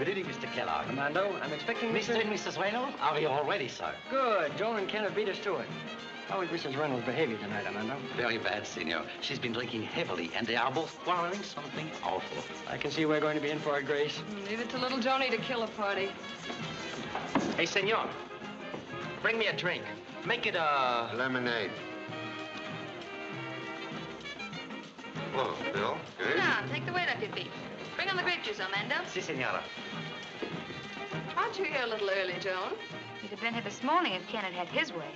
Good evening, Mr. Kellogg. Armando, I'm expecting Mr. and Mrs. Reynolds are here already, sir. Good. Joan and Ken have beat us to it. How is Mrs. Reynolds' behavior tonight, Armando? Very bad, senor. She's been drinking heavily, and they are both quarreling something awful. I can see we're going to be in for it, Grace. Leave it to little Joni to kill a party. Hey, senor. Bring me a drink. Make it a... Lemonade. Whoa, Bill. Good. Now, take the weight off your feet. Bring on the grape juice, Armando. Si, senora. Aren't you here a little early, Joan? He'd have been here this morning if Ken had had his way.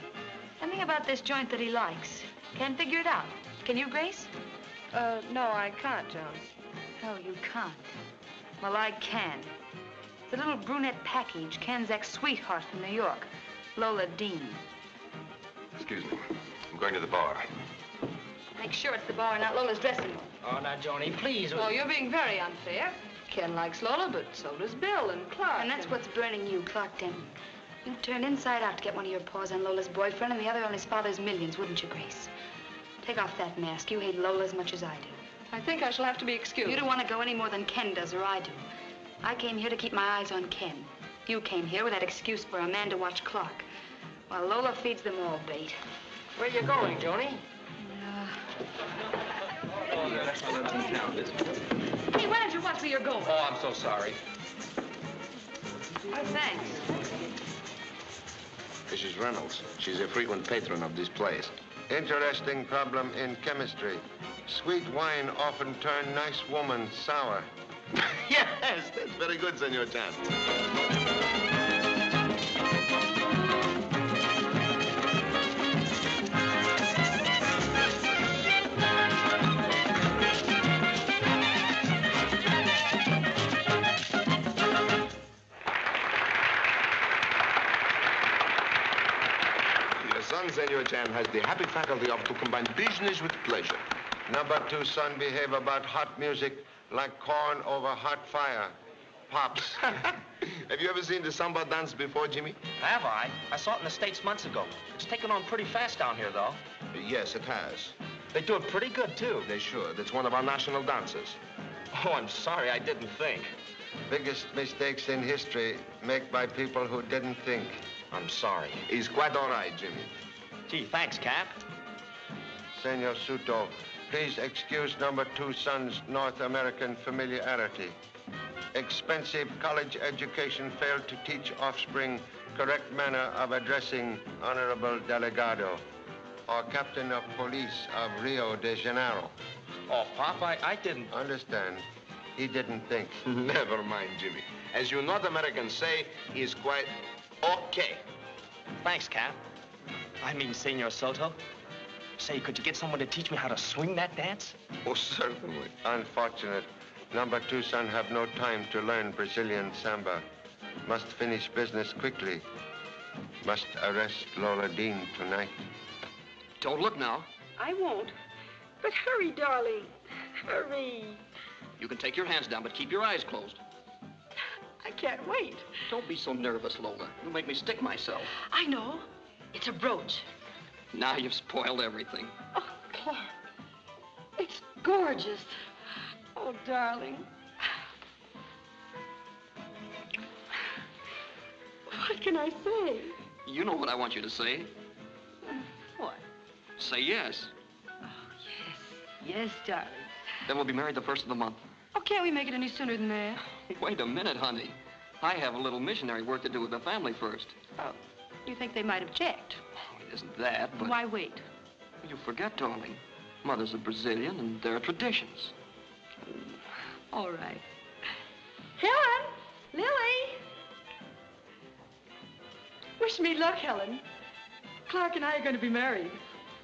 Something about this joint that he likes. Can't figure it out. Can you, Grace? No, I can't, Joan. Oh, you can't. Well, I can. It's a little brunette package, Ken's ex-sweetheart from New York, Lola Dean. Excuse me. I'm going to the bar. Make sure it's the bar, not Lola's dressing room. Oh, now, Joni, please. Oh, you're being very unfair. Ken likes Lola, but so does Bill and Clark. And that's what's burning you, Clark Denton. You'd turn inside out to get one of your paws on Lola's boyfriend and the other on his father's millions, wouldn't you, Grace? Take off that mask. You hate Lola as much as I do. I think I shall have to be excused. You don't want to go any more than Ken does or I do. I came here to keep my eyes on Ken. You came here with that excuse for a man to watch Clark. While Lola feeds them all bait. Where you going, Joni? Hey, why don't you watch where you're going? Oh, I'm so sorry. Oh, thanks. Mrs. Reynolds. She's a frequent patron of this place. Interesting problem in chemistry. Sweet wine often turn nice woman sour. Yes, that's very good, Senor Chan. Senor Chan has the happy faculty of to combine business with pleasure. Number 2 son behave about hot music like corn over hot fire. Pops. Have you ever seen the samba dance before, Jimmy? Have I? I saw it in the States months ago. It's taken on pretty fast down here, though. Yes, it has. They do it pretty good, too. They should. It's one of our national dances. Oh, I'm sorry. I didn't think. Biggest mistakes in history made by people who didn't think. I'm sorry. He's quite all right, Jimmy. Gee, thanks, Cap. Senor Suto, please excuse number 2 son's North American familiarity. Expensive college education failed to teach offspring correct manner of addressing Honorable Delegado or Captain of Police of Rio de Janeiro. Oh, Pop, I didn't... Understand. He didn't think. Never mind, Jimmy. As you North Americans say, he is quite okay. Thanks, Cap. I mean, Senor Soto. Say, could you get someone to teach me how to swing that dance? Oh, certainly. Unfortunate. Number 2 son have no time to learn Brazilian samba. Must finish business quickly. Must arrest Lola Dean tonight. Don't look now. I won't. But hurry, darling. Hurry. You can take your hands down, but keep your eyes closed. I can't wait. Don't be so nervous, Lola. You'll make me stick myself. I know. It's a brooch. Now you've spoiled everything. Oh, Clark. It's gorgeous. Oh, darling. What can I say? You know what I want you to say. What? Say yes. Oh, yes. Yes, darling. Then we'll be married the 1st of the month. Oh, can't we make it any sooner than that? Wait a minute, honey. I have a little missionary work to do with the family first. Oh, you think they might object? Oh, it isn't that, but... Why wait? You forget, darling. Mother's a Brazilian, and there are traditions. All right. Helen! Lily! Wish me luck, Helen. Clark and I are going to be married.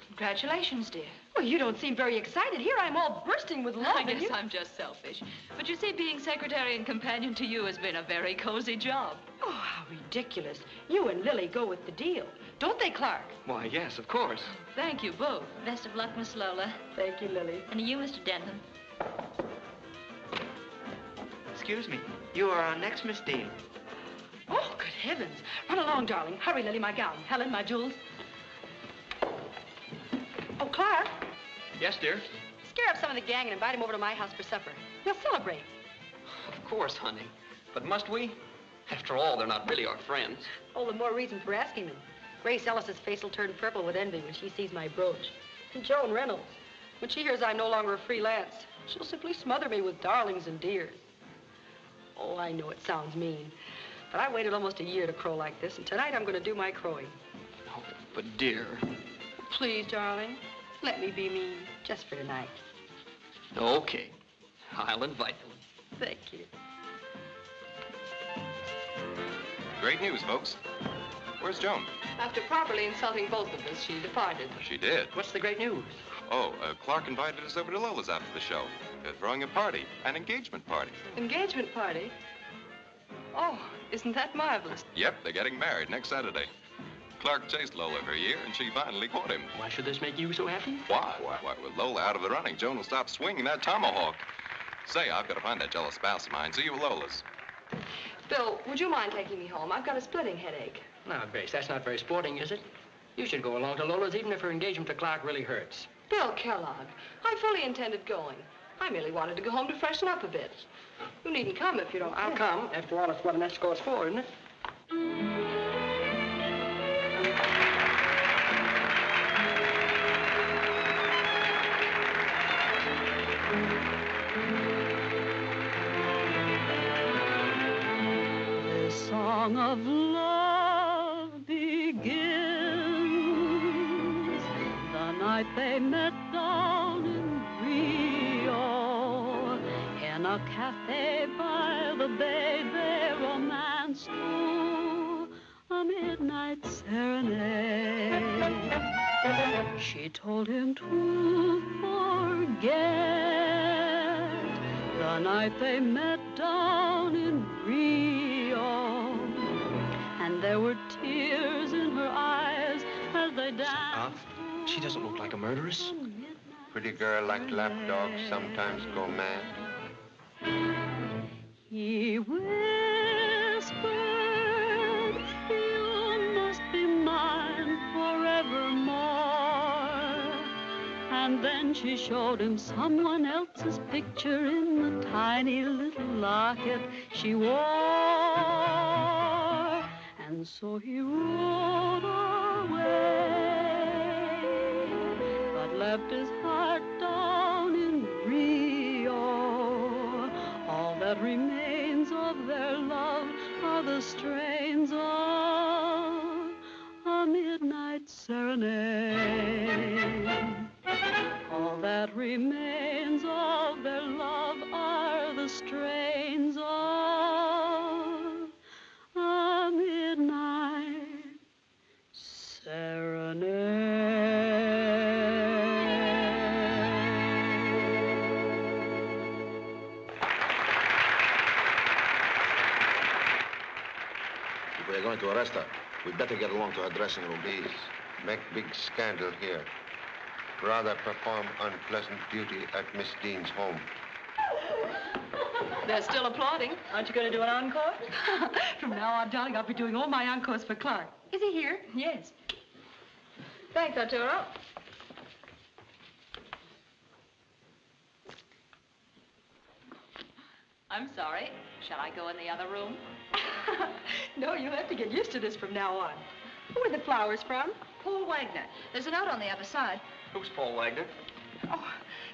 Congratulations, dear. Well, you don't seem very excited. Here I'm all bursting with love. I guess I'm just selfish. But you see, being secretary and companion to you has been a very cozy job. Oh, how ridiculous. You and Lily go with the deal. Don't they, Clark? Why, yes, of course. Thank you both. Best of luck, Miss Lola. Thank you, Lily. And you, Mr. Denton. Excuse me. You are our next Miss Dean. Oh, good heavens. Run along, darling. Hurry, Lily, my gown. Helen, my jewels. Oh, Clark. Yes, dear? Scare up some of the gang and invite them over to my house for supper. We'll celebrate. Of course, honey. But must we? After all, they're not really our friends. All the more reason for asking them. Grace Ellis's face will turn purple with envy when she sees my brooch. And Joan Reynolds, when she hears I'm no longer freelance, she'll simply smother me with darlings and dears. Oh, I know it sounds mean, but I waited almost a year to crow like this, and tonight I'm going to do my crowing. Oh, but dear. Please, darling, let me be mean, just for tonight. Okay, I'll invite them. Thank you. Great news, folks. Where's Joan? After properly insulting both of us, she departed. She did. What's the great news? Oh, Clark invited us over to Lola's after the show. They're throwing a party, an engagement party. Engagement party? Oh, isn't that marvelous? Yep, they're getting married next Saturday. Clark chased Lola for a year, and she finally caught him. Why should this make you so happy? Why? Why, with Lola out of the running, Joan will stop swinging that tomahawk. Say, I've got to find that jealous spouse of mine. See you at Lola's. Bill, would you mind taking me home? I've got a splitting headache. Now, Grace, that's not very sporting, is it? You should go along to Lola's even if her engagement to Clark really hurts. Bill Kellogg, I fully intended going. I merely wanted to go home to freshen up a bit. You needn't come if you don't. I'll come. After all, it's what an escort's for, isn't it? This song of love begins the night they met down in Rio. In a cafe by the bay, they romanced to a midnight serenade. She told him to forget the night they met down in Rio. And there were tears in her eyes as they danced. She doesn't look like a murderess. Pretty girl like lapdogs sometimes go mad. He whispered, you must be mine forevermore. And then she showed him someone else's picture in the tiny little locket she wore. And so he rode away, but left his heart down in Rio. All that remains of their love are the strains of a midnight serenade. All that remains of their love are the strains of a midnight serenade. If we're going to arrest her, we'd better get along to her dressing room. Please, make big scandal here. Rather perform unpleasant duty at Miss Dean's home. They're still applauding. Aren't you going to do an encore? From now on, darling, I'll be doing all my encores for Clark. Is he here? Yes. Thanks, Arturo. I'm sorry. Shall I go in the other room? No, you'll have to get used to this from now on. Who are the flowers from? Paul Wagner. There's a note on the other side. Who's Paul Wagner? Oh,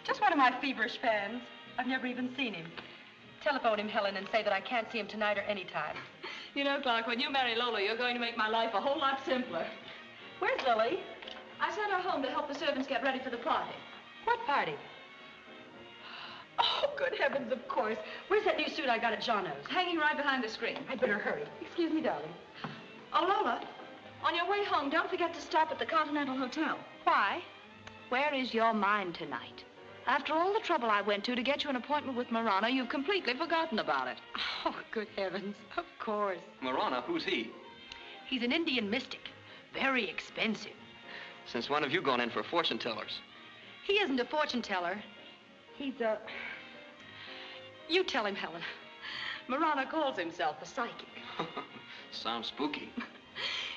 just one of my feverish fans. I've never even seen him. Telephone him, Helen, and say that I can't see him tonight or any time. You know, Clark, when you marry Lola, you're going to make my life a whole lot simpler. Where's Lily? I sent her home to help the servants get ready for the party. What party? Oh, good heavens, of course. Where's that new suit I got at Jono's? Hanging right behind the screen. I'd better hurry. Excuse me, darling. Oh, Lola, on your way home, don't forget to stop at the Continental Hotel. Why? Where is your mind tonight? After all the trouble I went to get you an appointment with Marana, you've completely forgotten about it. Oh, good heavens. Of course. Marana, who's he? He's an Indian mystic. Very expensive. Since when have you gone in for fortune tellers? He isn't a fortune teller. He's a... You tell him, Helen. Marana calls himself a psychic. Sounds spooky.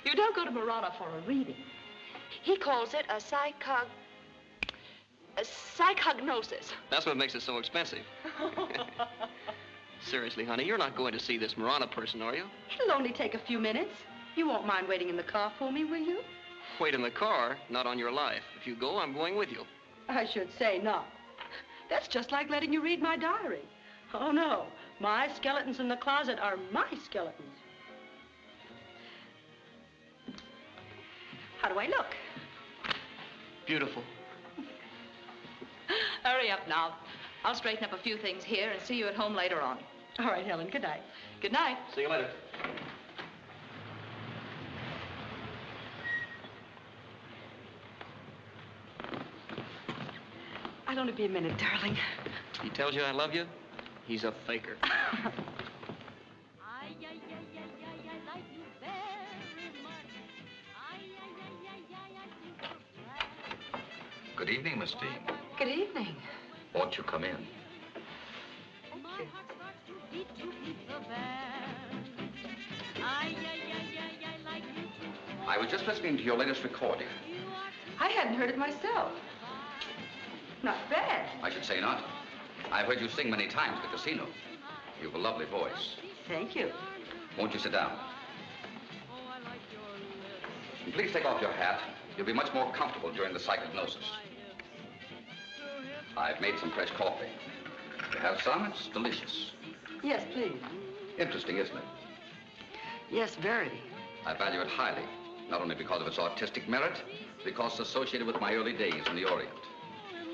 You don't go to Marana for a reading. He calls it a psychognosis. That's what makes it so expensive. Seriously, honey, you're not going to see this Marana person, are you? It'll only take a few minutes. You won't mind waiting in the car for me, will you? Wait in the car, not on your life. If you go, I'm going with you. I should say not. That's just like letting you read my diary. Oh, no. My skeletons in the closet are my skeletons. How do I look? Beautiful. Hurry up now. I'll straighten up a few things here and see you at home later on. All right, Helen. Good night. Good night. See you later. I'll only be a minute, darling. He tells you I love you? He's a faker. Good evening, Miss Dean. Good evening. Won't you come in? I was just listening to your latest recording. I hadn't heard it myself. Not bad. I should say not. I've heard you sing many times at the casino. You've a lovely voice. Thank you. Won't you sit down? And please take off your hat. You'll be much more comfortable during the psychognosis. I've made some fresh coffee. You have some? It's delicious. Yes, please. Interesting, isn't it? Yes, very. I value it highly, not only because of its artistic merit, because it's associated with my early days in the Orient.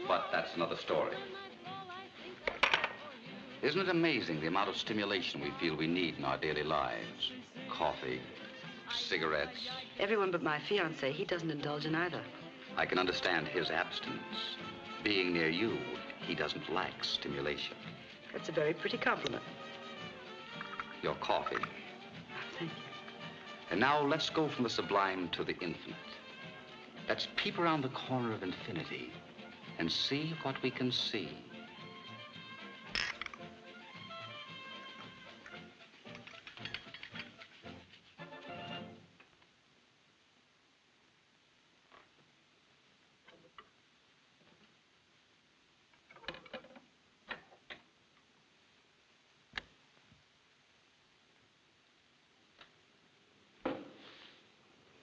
But that's another story. Isn't it amazing the amount of stimulation we feel we need in our daily lives? Coffee, cigarettes. Everyone but my fiancé, he doesn't indulge in either. I can understand his abstinence. Being near you, he doesn't lack stimulation. That's a very pretty compliment. Your coffee. Thank you. And now let's go from the sublime to the infinite. Let's peep around the corner of infinity and see what we can see.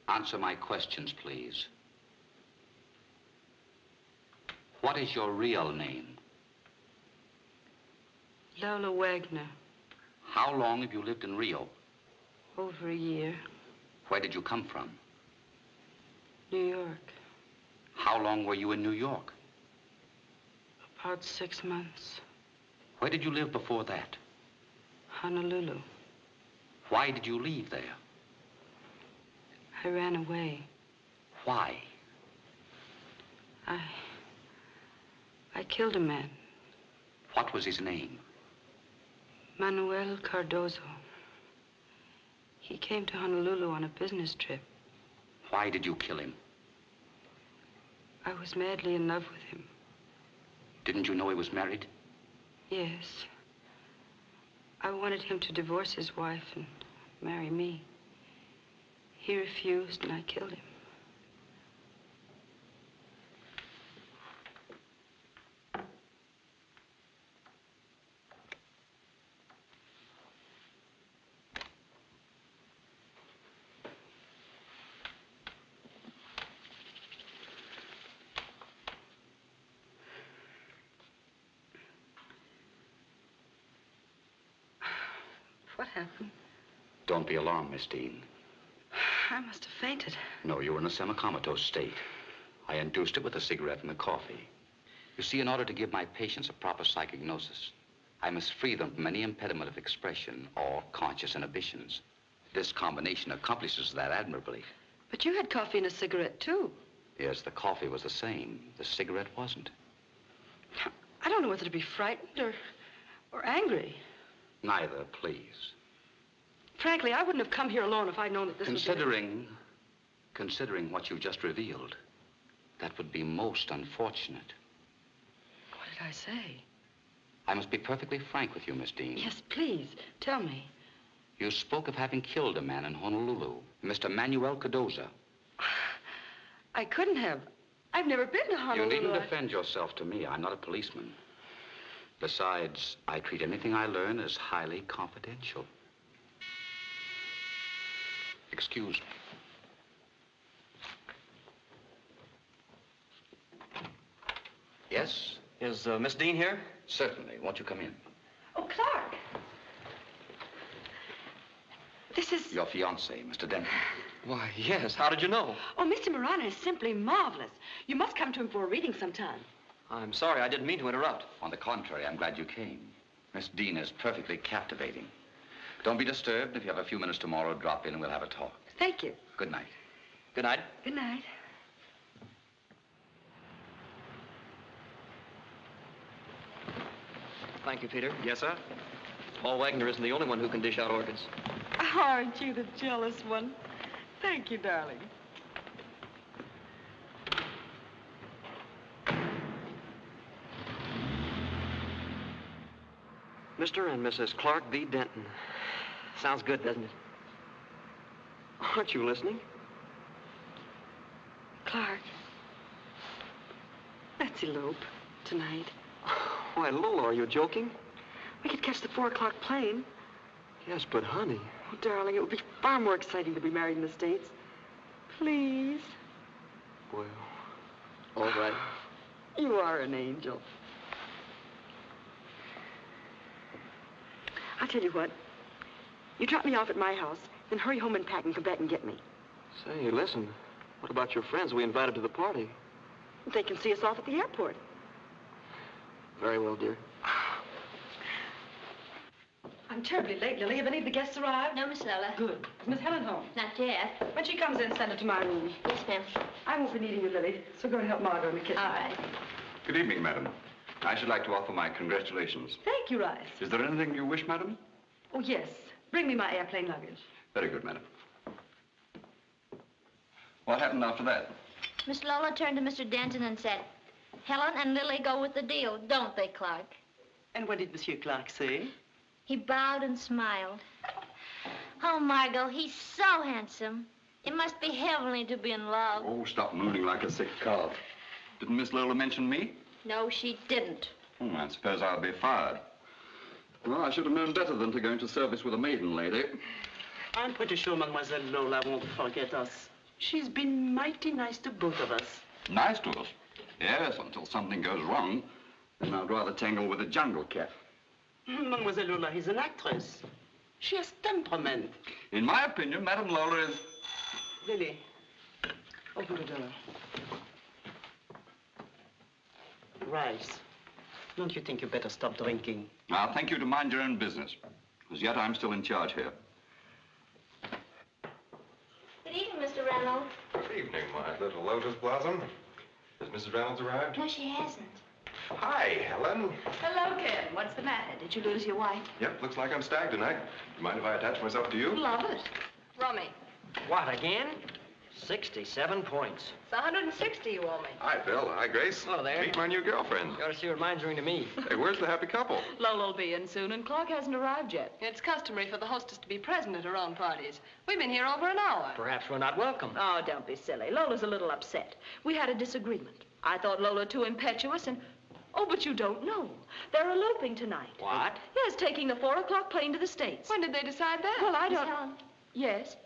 Answer my questions, please. What is your real name? Lola Wagner. How long have you lived in Rio? Over a year. Where did you come from? New York. How long were you in New York? About 6 months. Where did you live before that? Honolulu. Why did you leave there? I ran away. Why? I killed a man. What was his name? Manuel Cardozo. He came to Honolulu on a business trip. Why did you kill him? I was madly in love with him. Didn't you know he was married? Yes. I wanted him to divorce his wife and marry me. He refused, and I killed him. What happened? Don't be alarmed, Miss Dean. I must have fainted. No, you were in a semi-comatose state. I induced it with a cigarette and the coffee. You see, in order to give my patients a proper psychognosis, I must free them from any impediment of expression or conscious inhibitions. This combination accomplishes that admirably. But you had coffee and a cigarette, too. Yes, the coffee was the same. The cigarette wasn't. I don't know whether to be frightened or angry. Neither, please. Frankly, I wouldn't have come here alone if I'd known that this Considering what you just revealed, that would be most unfortunate. What did I say? I must be perfectly frank with you, Miss Dean. Yes, please. Tell me. You spoke of having killed a man in Honolulu, Mr. Manuel Cardozo. I couldn't have. I've never been to Honolulu. You needn't defend yourself to me. I'm not a policeman. Besides, I treat anything I learn as highly confidential. Excuse me. Yes? Is Miss Dean here? Certainly. Won't you come in? Oh, Clark. This is... Your fiancé, Mr. Denton. Why, yes. How did you know? Oh, Mr. Morano is simply marvelous. You must come to him for a reading sometime. I'm sorry. I didn't mean to interrupt. On the contrary, I'm glad you came. Miss Dean is perfectly captivating. Don't be disturbed. If you have a few minutes tomorrow, drop in and we'll have a talk. Thank you. Good night. Good night. Good night. Thank you, Peter. Yes, sir? Paul Wagner isn't the only one who can dish out orchids. Aren't you the jealous one? Thank you, darling. Mr. and Mrs. Clark V. Denton. Sounds good, doesn't it? Aren't you listening? Clark, let's elope tonight. Why, Lola, are you joking? We could catch the 4 o'clock plane. Yes, but honey. Oh, darling, it would be far more exciting to be married in the States. Please. Well, all right. You are an angel. I'll tell you what. You drop me off at my house, then hurry home and pack and come back and get me. Say, listen. What about your friends we invited to the party? They can see us off at the airport. Very well, dear. I'm terribly late, Lily. Have any of the guests arrived? No, Miss Lola. Good. Is Miss Helen home? Not yet. When she comes in, send her to my room. Yes, ma'am. I won't be needing you, Lily, so go and help Margot in the kitchen. All right. Good evening, madam. I should like to offer my congratulations. Thank you, Rice. Is there anything you wish, madam? Oh, yes. Bring me my airplane luggage. Very good, madam. What happened after that? Miss Lola turned to Mr. Denton and said, Helen and Lily go with the deal, don't they, Clark? And what did Monsieur Clark say? He bowed and smiled. Oh, Margot, he's so handsome. It must be heavenly to be in love. Oh, stop mooning like a sick calf. Didn't Miss Lola mention me? No, she didn't. I suppose I'll be fired. Well, I should have known better than to go into service with a maiden lady. I'm pretty sure Mademoiselle Lola won't forget us. She's been mighty nice to both of us. Nice to us? Yes, until something goes wrong. Then I'd rather tangle with a jungle cat. Mademoiselle Lola is an actress. She has temperament. In my opinion, Madame Lola is... Lily, open the door. Rice, don't you think you better stop drinking? I'll thank you to mind your own business. As yet, I'm still in charge here. Good evening, Mr. Reynolds. Good evening, my little lotus blossom. Has Mrs. Reynolds arrived? No, she hasn't. Hi, Helen. Hello, Ken. What's the matter? Did you lose your wife? Yep, looks like I'm stagged tonight. You mind if I attach myself to you? Love it. Rummy. What, again? 67 points. It's 160 you owe me. Hi, Phil. Hi, Grace. Hello there. Meet my new girlfriend. You ought to see what mine's doing to me. Hey, where's the happy couple? Lola'll be in soon, and Clark hasn't arrived yet. It's customary for the hostess to be present at her own parties. We've been here over an hour. Perhaps we're not welcome. Oh, don't be silly. Lola's a little upset. We had a disagreement. I thought Lola too impetuous and... Oh, but you don't know. They're eloping tonight. What? Yes, taking the 4 o'clock plane to the States. When did they decide that? Well, I Miss don't... Helen. Yes?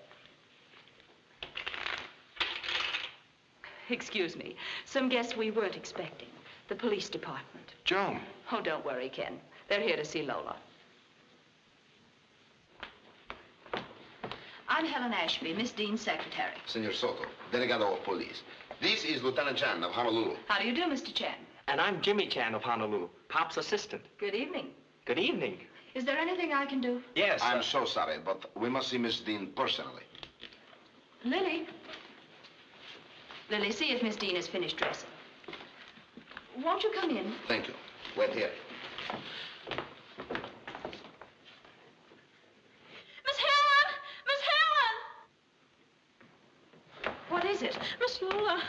Excuse me. Some guests we weren't expecting. The police department. Joan. Oh, don't worry, Ken. They're here to see Lola. I'm Helen Ashby, Miss Dean's secretary. Senor Soto, delegado of police. This is Lieutenant Chan of Honolulu. How do you do, Mr. Chan? And I'm Jimmy Chan of Honolulu, Pop's assistant. Good evening. Good evening. Is there anything I can do? Yes. I'm so sorry, but we must see Miss Dean personally. Lily. Lily, see if Miss Dean is finished dressing. Won't you come in? Thank you. Wait here. Miss Helen! Miss Helen! What is it? Miss Lola.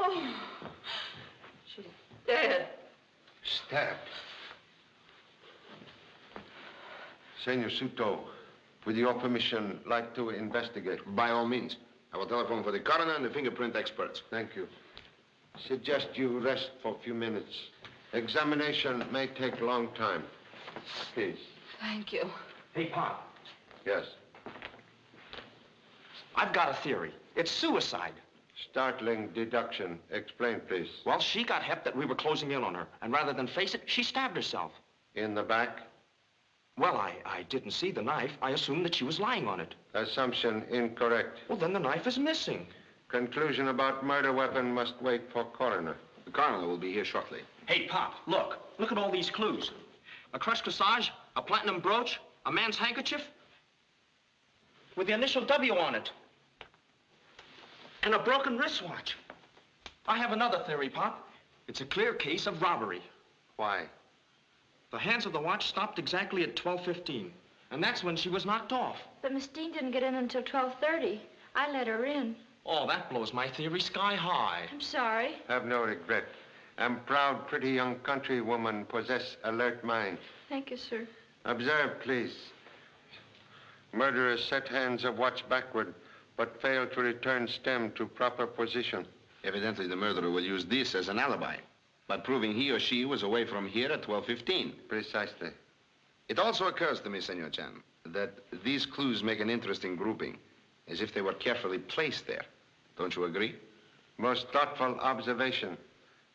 Oh, she's dead. Stabbed. Senor Suto, with your permission, like to investigate. By all means. I will telephone for the coroner and the fingerprint experts. Thank you. Suggest you rest for a few minutes. Examination may take a long time. Please. Thank you. Hey, Pop, Yes. I've got a theory. It's suicide. Startling deduction. Explain, please. Well, she got hep that we were closing in on her, and rather than face it, she stabbed herself. In the back? Well, I didn't see the knife. I assumed that she was lying on it. Assumption incorrect. Well, then the knife is missing. Conclusion about murder weapon must wait for coroner. The coroner will be here shortly. Hey, Pop, look. Look at all these clues. A crushed corsage, a platinum brooch, a man's handkerchief with the initial W on it, and a broken wristwatch. I have another theory, Pop. It's a clear case of robbery. Why? The hands of the watch stopped exactly at 12:15, and that's when she was knocked off. But Miss Dean didn't get in until 12:30. I let her in. Oh, that blows my theory sky high. I'm sorry. Have no regret. Am proud, pretty young countrywoman, possess alert mind. Thank you, sir. Observe, please. Murderers set hands of watch backward, but fail to return stem to proper position. Evidently, the murderer will use this as an alibi, by proving he or she was away from here at 12:15. Precisely. It also occurs to me, Senor Chan, that these clues make an interesting grouping, as if they were carefully placed there. Don't you agree? Most thoughtful observation.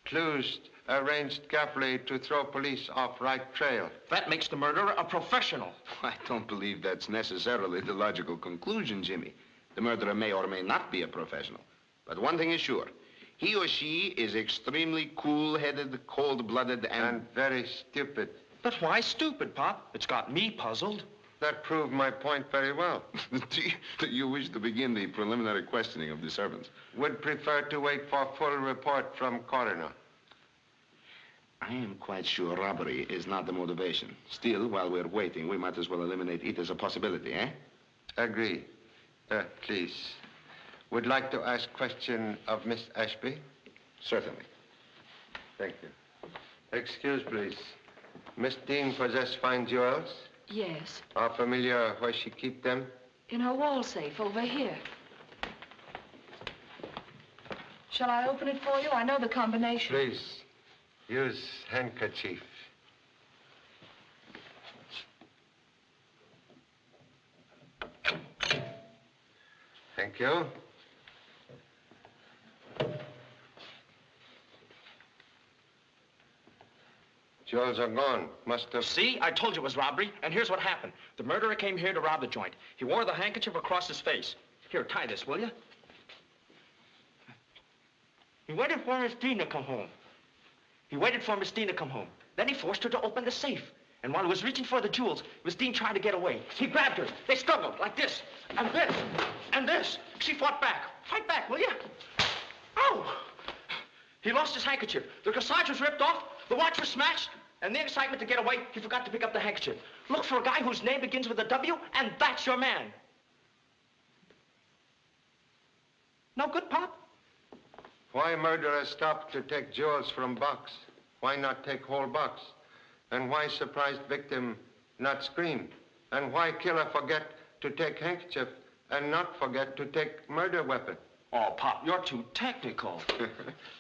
Clues arranged carefully to throw police off right trail. That makes the murderer a professional. I don't believe that's necessarily the logical conclusion, Jimmy. The murderer may or may not be a professional. But one thing is sure. He or she is extremely cool-headed, cold-blooded, and very stupid. But why stupid, Pop? It's got me puzzled. That proved my point very well. Do you wish to begin the preliminary questioning of the servants? Would prefer to wait for full report from coroner. I am quite sure robbery is not the motivation. Still, while we're waiting, we might as well eliminate it as a possibility, eh? Agree. Please. Would like to ask question of Miss Ashby? Certainly. Thank you. Excuse, please. Miss Dean possess fine jewels? Yes, Are familiar where she keep them? in her wall safe over here. Shall I open it for you? I know the combination. Please. Use handkerchief. Thank you. Jewels are gone. Must have... See? I told you it was robbery, and here's what happened. The murderer came here to rob the joint. He wore the handkerchief across his face. Here, tie this, will you? He waited for Miss Dean to come home. Then he forced her to open the safe. And while he was reaching for the jewels, Miss Dean tried to get away. He grabbed her. They struggled like this, and this, and this. She fought back. Fight back, will you? Ow! He lost his handkerchief. The corsage was ripped off. The watch was smashed. And the excitement to get away, he forgot to pick up the handkerchief. Look for a guy whose name begins with a W, and that's your man. No good, Pop? Why murderer stopped to take jewels from box? Why not take whole box? And why surprised victim not scream? And why killer forget to take handkerchief and not forget to take murder weapon? Oh, Pop, you're too technical.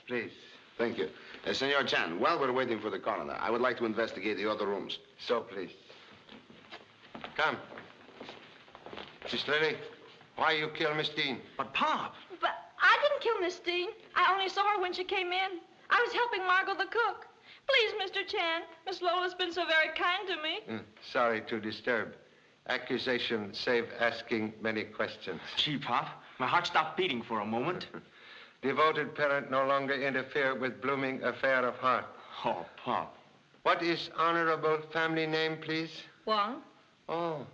Please. Thank you. Senor Chan, while we're waiting for the coroner, I would like to investigate the other rooms. So, please. Come. Miss Lily, why you kill Miss Dean? But, Pop. But I didn't kill Miss Dean. I only saw her when she came in. I was helping Margot the cook. Please, Mr. Chan, Miss Lola's been so very kind to me. Sorry to disturb. Accusation save asking many questions. Gee, Pop, my heart stopped beating for a moment. Devoted parent no longer interfere with blooming affair of heart. Oh, Pop. What is honorable family name, please? Wang. Oh,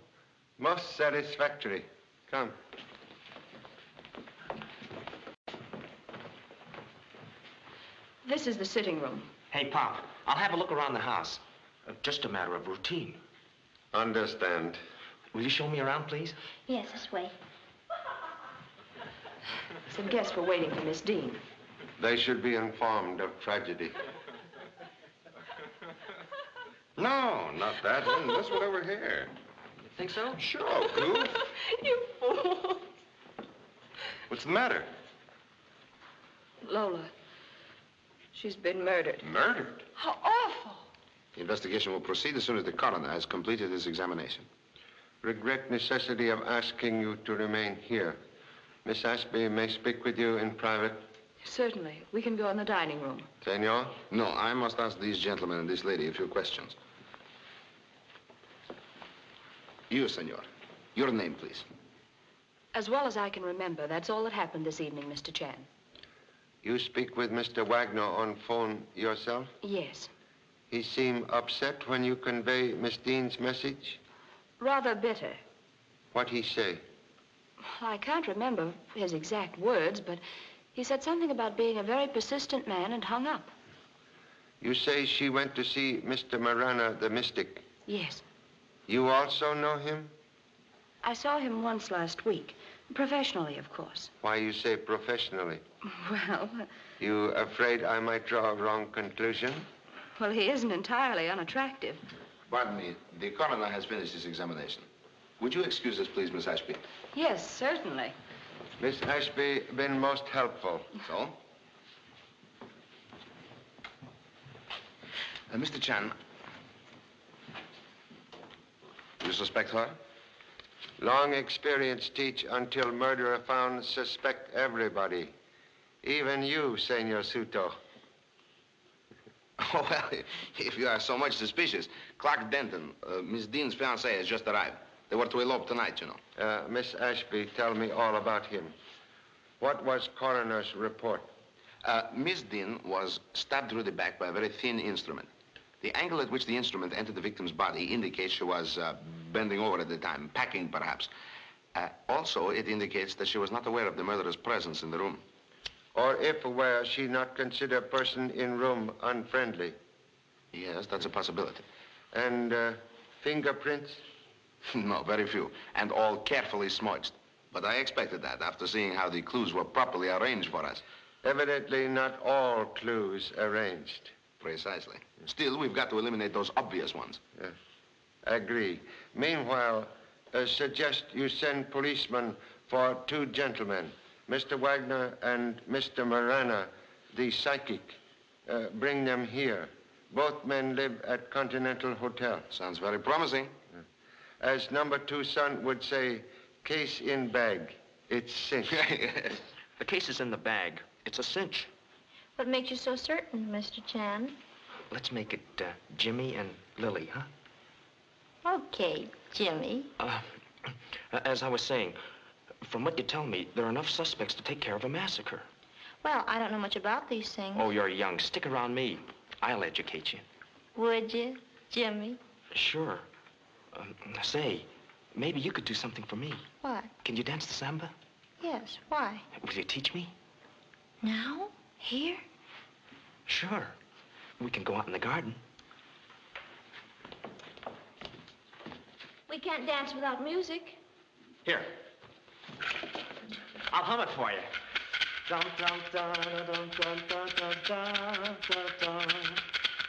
most satisfactory. Come. This is the sitting room. Hey, Pop, I'll have a look around the house. Just a matter of routine. Understand. Will you show me around, please? Yes, this way. Some guests were waiting for Miss Dean. They should be informed of tragedy. No, not that one. This one over here. Think so? Sure, Goof. You fool. What's the matter? Lola. She's been murdered. Murdered? How awful. The investigation will proceed as soon as the coroner has completed his examination. Regret necessity of asking you to remain here. Miss Ashby may speak with you in private. Certainly. We can go in the dining room. Senor? No, I must ask these gentlemen and this lady a few questions. You, senor. Your name, please. As well as I can remember, that's all that happened this evening, Mr. Chan. You speak with Mr. Wagner on phone yourself? Yes. He seemed upset when you convey Miss Dean's message? Rather bitter. What'd he say? I can't remember his exact words, but he said something about being a very persistent man and hung up. You say she went to see Mr. Marana, the mystic. Yes. You also know him? I saw him once last week. Professionally, of course. Why you say professionally? Well... You afraid I might draw a wrong conclusion? Well, he isn't entirely unattractive. Pardon me. The coroner has finished his examination. Would you excuse us, please, Miss Ashby? Yes, certainly. Miss Ashby been most helpful. So? Mr. Chan, you suspect her? Long experience teach until murderer found suspect everybody. Even you, Senor Suto. Oh, well, if you are so much suspicious, Clark Denton, Miss Dean's fiancé, has just arrived. They were to elope tonight, you know. Miss Ashby, tell me all about him. What was coroner's report? Miss Dean was stabbed through the back by a very thin instrument. The angle at which the instrument entered the victim's body indicates she was bending over at the time, packing perhaps. Also, it indicates that she was not aware of the murderer's presence in the room. Or if aware, she not consider person in room unfriendly? Yes, that's a possibility. And fingerprints? No, very few, and all carefully smudged. But I expected that after seeing how the clues were properly arranged for us. Evidently not all clues arranged. Precisely. Still, we've got to eliminate those obvious ones. Yes. Agree. Meanwhile, suggest you send policemen for two gentlemen, Mr. Wagner and Mr. Marana, the psychic. Bring them here. Both men live at Continental Hotel. Sounds very promising. As number 2 son would say, case in bag. It's cinch. The case is in the bag. It's a cinch. What makes you so certain, Mr. Chan? Let's make it Jimmy and Lily, huh? Okay, Jimmy. As I was saying, from what you tell me, there are enough suspects to take care of a massacre. Well, I don't know much about these things. Oh, you're young. Stick around me. I'll educate you. Would you, Jimmy? Sure. Say, maybe you could do something for me. What? Can you dance the samba? Yes, why? Will you teach me? Now? Here? Sure. We can go out in the garden. We can't dance without music. Here. I'll hum it for you. Dum dum da da dum dum da da da da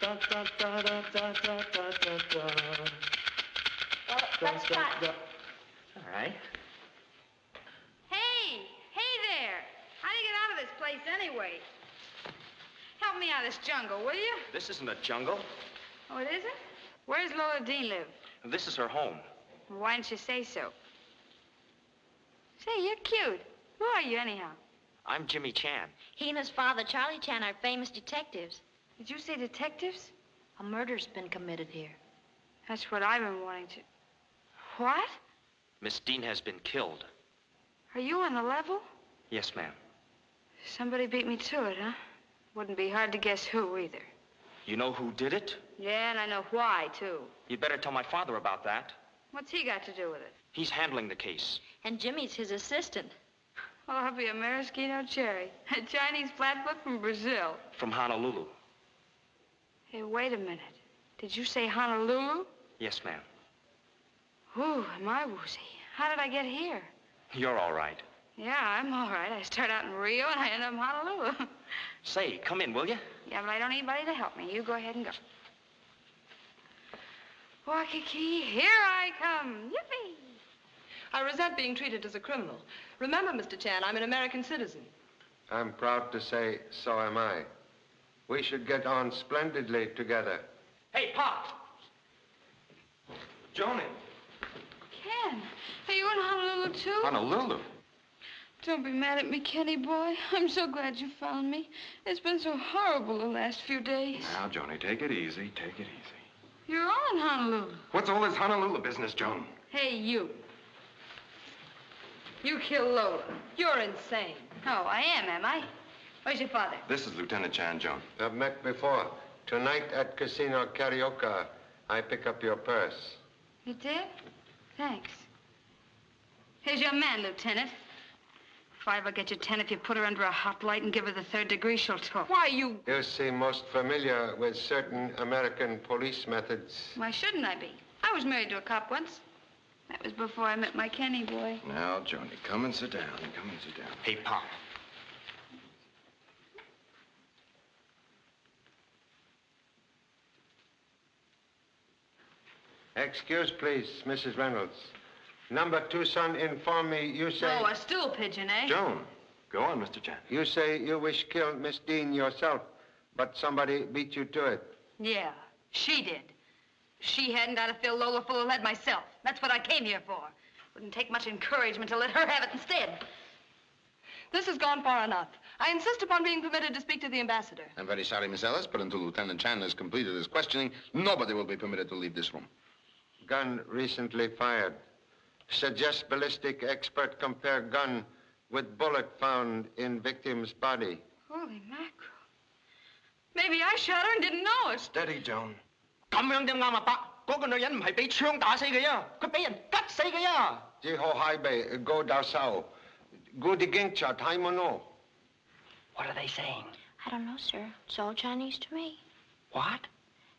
da da da da da da da da da. Well, let's try. All right. Hey there. How do you get out of this place anyway? Help me out of this jungle, will you? This isn't a jungle. Oh, it isn't? Where's Lola Dean live? This is her home. Why didn't you say so? Say, you're cute. Who are you, anyhow? I'm Jimmy Chan. He and his father, Charlie Chan, are famous detectives. Did you say detectives? A murder's been committed here. That's what I've been wanting to... What? Miss Dean has been killed. Are you on the level? Yes, ma'am. Somebody beat me to it, huh? Wouldn't be hard to guess who, either. You know who did it? Yeah, and I know why, too. You'd better tell my father about that. What's he got to do with it? He's handling the case. And Jimmy's his assistant. Oh, I'll be a maraschino cherry. A Chinese flatfoot from Brazil. From Honolulu. Hey, wait a minute. Did you say Honolulu? Yes, ma'am. Ooh, am I woozy. How did I get here? You're all right. Yeah, I'm all right. I start out in Rio and I end up in Honolulu. Say, come in, will you? Yeah, but I don't need anybody to help me. You go ahead and go. Waikiki, here I come. Yippee! I resent being treated as a criminal. Remember, Mr. Chan, I'm an American citizen. I'm proud to say so am I. We should get on splendidly together. Hey, Pop! Joni. Ken, are you in Honolulu, too? Honolulu? Don't be mad at me, Kenny boy. I'm so glad you found me. It's been so horrible the last few days. Now, Joni, take it easy. Take it easy. You're all in Honolulu. What's all this Honolulu business, Joan? Hey, you. You killed Lola. You're insane. Oh, I am I? Where's your father? This is Lieutenant Chan, Joan. I've met before. Tonight at Casino Carioca, I pick up your purse. You did? Thanks. Here's your man, Lieutenant. If I ever get you 10, if you put her under a hot light and give her the 3rd degree, she'll talk. Why, you... You seem most familiar with certain American police methods. Why shouldn't I be? I was married to a cop once. That was before I met my Kenny boy. Now, Joni, come and sit down. Come and sit down. Hey, Pop. Excuse, please, Mrs. Reynolds. Number 2 son informed me you say... Oh, a stool pigeon, eh? Joan, go on, Mr. Chan. You say you wish killed Miss Dean yourself, but somebody beat you to it. Yeah, she did. She hadn't, I'd have filled Lola full of lead myself. That's what I came here for. Wouldn't take much encouragement to let her have it instead. This has gone far enough. I insist upon being permitted to speak to the ambassador. I'm very sorry, Miss Ellis, but until Lieutenant Chan has completed his questioning, nobody will be permitted to leave this room. Gun recently fired. Suggest ballistic expert compare gun with bullet found in victim's body. Holy mackerel. Maybe I shot her and didn't know it. Steady, Joan. 咁樣點啱啊，伯？嗰個女人唔係俾槍打死佢啊，佢俾人吉死佢啊！ Jiho Haibe, go daw sao. Gudi gingcha, taimono. What are they saying? I don't know, sir. It's all Chinese to me. What?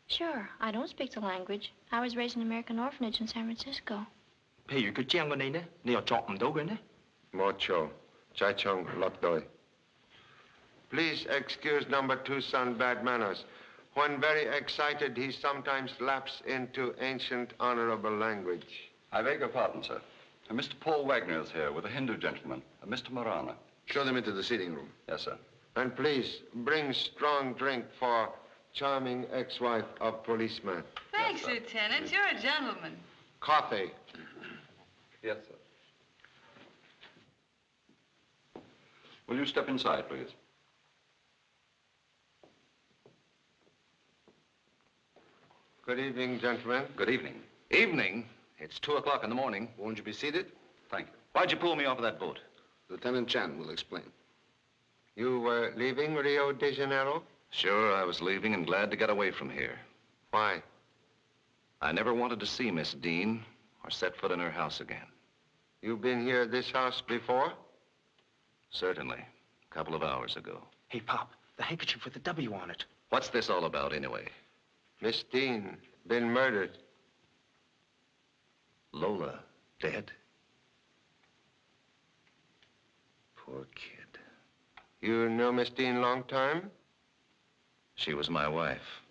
Sure. I don't speak the language. I was raised in an American orphanage in San Francisco. 譬如佢將過你呢，你又作唔到佢呢？ Mocho, chai chong lokdoi. Please excuse number 2 son bad manners. When very excited, he sometimes lapses into ancient honorable language. I beg your pardon, sir. Mr. Paul Wagner is here with a Hindu gentleman, Mr. Marana. Show them into the sitting room. Yes, sir. And please, bring strong drink for charming ex-wife of policeman. Thanks, Lieutenant. You're a gentleman. Coffee. Yes, sir. Will you step inside, please? Good evening, gentlemen. Good evening. Evening? It's 2 o'clock in the morning. Won't you be seated? Thank you. Why'd you pull me off of that boat? Lieutenant Chan will explain. You were leaving Rio de Janeiro? Sure, I was leaving and glad to get away from here. Why? I never wanted to see Miss Dean or set foot in her house again. You've been here at this house before? Certainly. A couple of hours ago. Hey, Pop, the handkerchief with the W on it. What's this all about, anyway? Miss Dean, been murdered. Lola, dead? Poor kid. You know Miss Dean long time? She was my wife.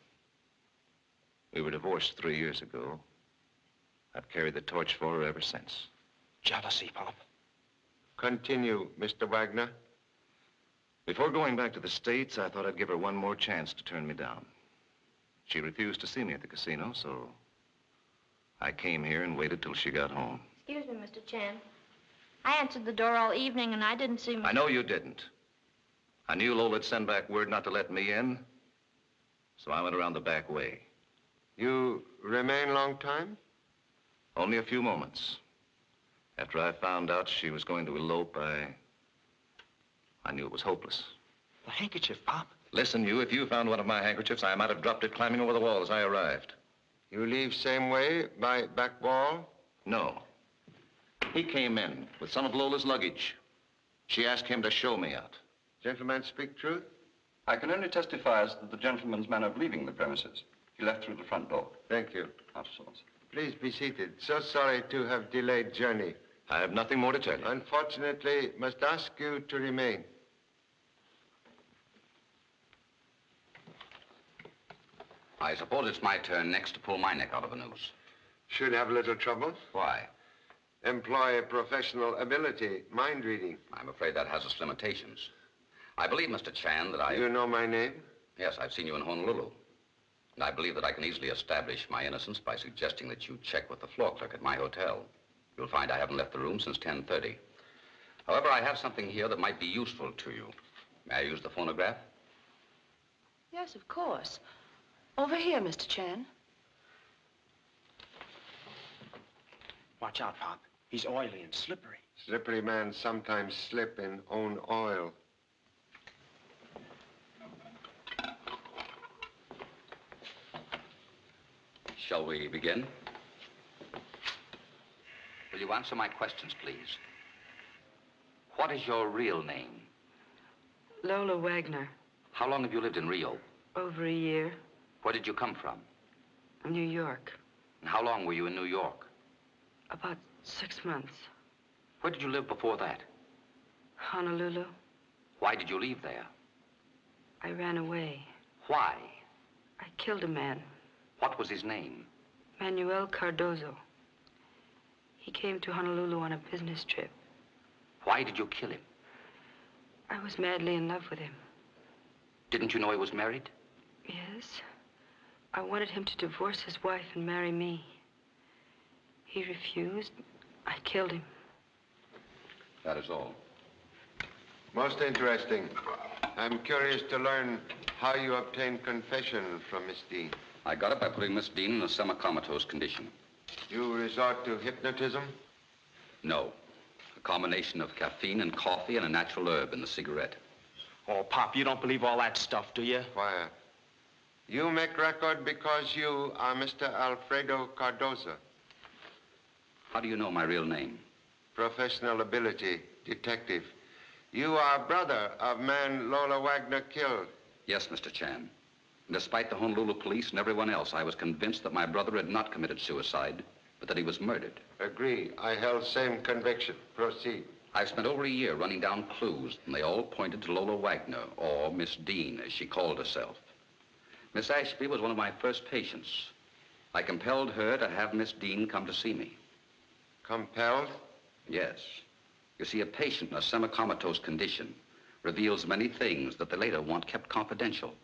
We were divorced 3 years ago. I've carried the torch for her ever since. Jealousy, Pop. Continue, Mr. Wagner. Before going back to the States, I thought I'd give her one more chance to turn me down. She refused to see me at the casino, so I came here and waited till she got home. Excuse me, Mr. Chan. I answered the door all evening, and I didn't see I know you didn't. I knew Lola'd send back word not to let me in, so I went around the back way. You remain long time? Only a few moments. After I found out she was going to elope, I knew it was hopeless. The handkerchief, Pop. Listen, you, if you found one of my handkerchiefs, I might have dropped it climbing over the wall as I arrived. You leave same way, by back wall? No. He came in with some of Lola's luggage. She asked him to show me out. Gentlemen speak truth? I can only testify as to the gentleman's manner of leaving the premises. He left through the front door. Thank you. Out of sorts. Please be seated. So sorry to have delayed journey. I have nothing more to tell you. Unfortunately, must ask you to remain. I suppose it's my turn next to pull my neck out of a noose. Should have a little trouble. Why? Employ professional ability, mind reading. I'm afraid that has its limitations. I believe, Mr. Chan, that I... You know my name? Yes, I've seen you in Honolulu. And I believe that I can easily establish my innocence by suggesting that you check with the floor clerk at my hotel. You'll find I haven't left the room since 10:30. However, I have something here that might be useful to you. May I use the phonograph? Yes, of course. Over here, Mr. Chan. Watch out, Pop. He's oily and slippery. Slippery men sometimes slip in own oil. Shall we begin? Will you answer my questions, please? What is your real name? Lola Wagner. How long have you lived in Rio? Over a year. Where did you come from? New York. And how long were you in New York? About 6 months. Where did you live before that? Honolulu. Why did you leave there? I ran away. Why? I killed a man. What was his name? Manuel Cardozo. He came to Honolulu on a business trip. Why did you kill him? I was madly in love with him. Didn't you know he was married? Yes. I wanted him to divorce his wife and marry me. He refused. I killed him. That is all. Most interesting. I'm curious to learn how you obtained confession from Miss Dean. I got it by putting Miss Dean in a semi-comatose condition. You resort to hypnotism? No. A combination of caffeine and coffee and a natural herb in the cigarette. Oh, Pop, you don't believe all that stuff, do you? Quiet. You make record because you are Mr. Alfredo Cardozo. How do you know my real name? Professional ability, detective. You are brother of man Lola Wagner killed. Yes, Mr. Chan. Despite the Honolulu police and everyone else, I was convinced that my brother had not committed suicide, but that he was murdered. Agree. I held same conviction. Proceed. I've spent over a year running down clues, and they all pointed to Lola Wagner, or Miss Dean, as she called herself. Miss Ashby was one of my first patients. I compelled her to have Miss Dean come to see me. Compelled? Yes. You see, a patient in a semi-comatose condition reveals many things that they later want kept confidential.